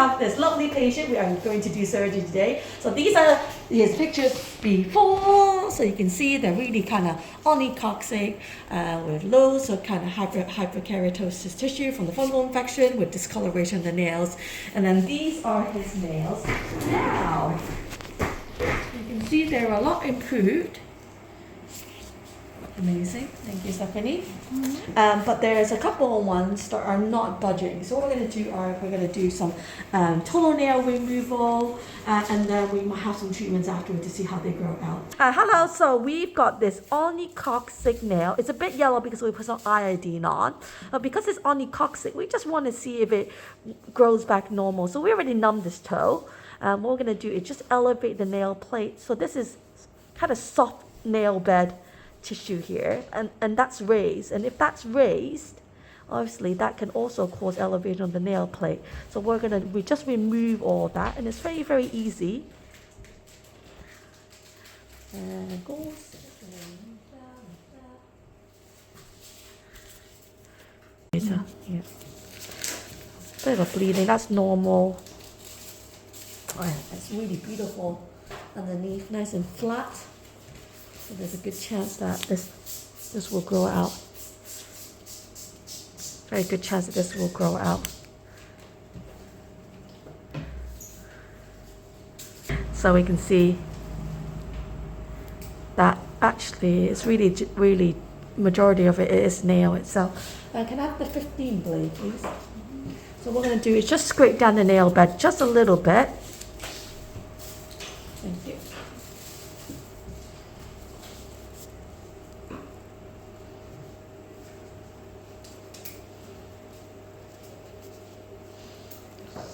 have this lovely patient. We are going to do surgery today. So these are his pictures before. So you can see they're really kind of onycoxic with loads of kind of hyperkeratosis tissue from the fungal infection with discoloration of the nails. And then these are his nails now. You can see they're a lot improved. Amazing, thank you, Stephanie. But there's a couple of ones that are not budging. So what we're going to do are we're going to do some toenail removal, and then we might have some treatments afterwards to see how they grow out. Hello, so we've got this onycoxic nail. It's a bit yellow because we put some iodine on. But because it's onycoxic, we just want to see if it grows back normal. So we already numbed this toe. What we're going to do is just elevate the nail plate. So this is kind of soft nail bed tissue here, and that's raised, and if that's raised, obviously that can also cause elevation of the nail plate. So we just remove all that, and it's very, very easy. And it goes yeah. Bit of bleeding, that's normal. Oh yeah, that's really beautiful underneath, nice and flat. So there's a good chance that this will grow out. Very good chance that this will grow out. So we can see that actually it's really majority of it is nail itself. Can I have the 15 blade, please? So what we're going to do is just scrape down the nail bed just a little bit. Thank you.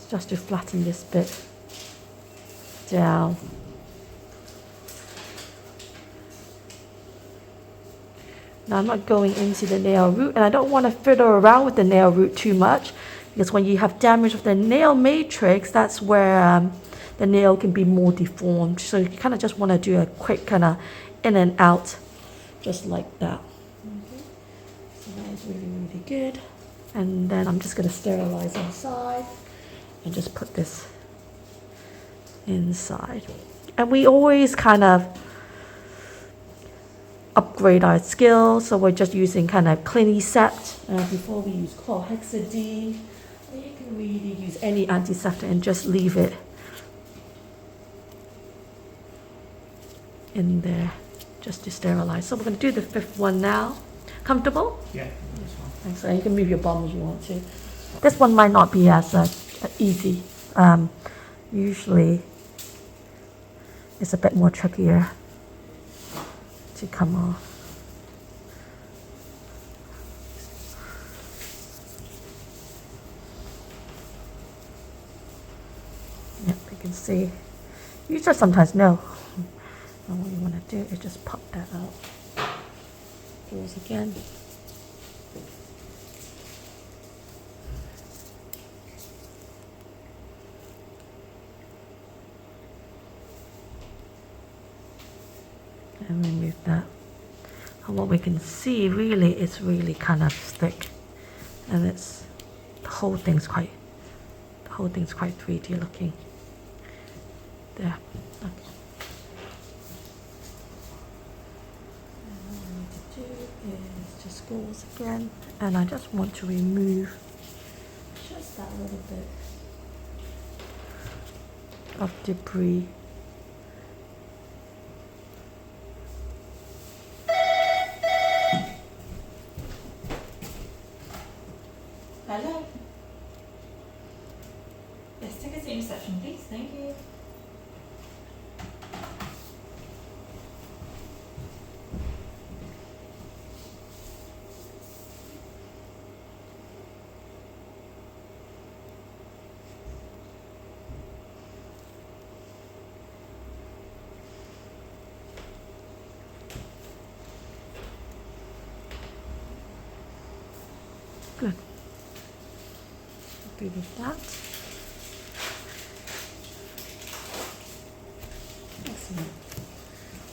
Just to flatten this bit down. Now I'm not going into the nail root, and I don't want to fiddle around with the nail root too much, because when you have damage of the nail matrix, that's where the nail can be more deformed. So you kind of just want to do a quick kind of in and out, just like that. Okay. So that is really, really good. And then I'm just going to sterilize inside. And just put this inside. And we always kind of upgrade our skills, so we're just using kind of Clinisept before we use chlorhexidine. Or you can really use any antiseptic and just leave it in there just to sterilize. So we're going to do the 5th one now. Comfortable? Yeah, that's fine. Thanks. You can move your bum if you want to. This one might not be as easy. Usually it's a bit more trickier to come off. Yep, you can see. You just sometimes know. And what you want to do is just pop that out. Close again. And remove that. And what we can see really is really kind of thick, and it's the whole thing's quite 3D looking. There. Okay. And what I need to do is just goes again, and I just want to remove just that little bit of debris. Hello. Yes, take a seat in reception, please. Thank you. Good. Happy with that. Excellent.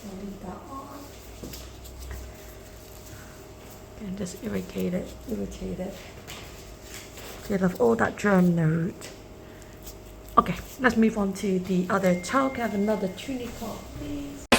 I'll leave that on. And just irritate it. Get off all that germ in the root. Okay, let's move on to the other child. Can I have another tunica, please?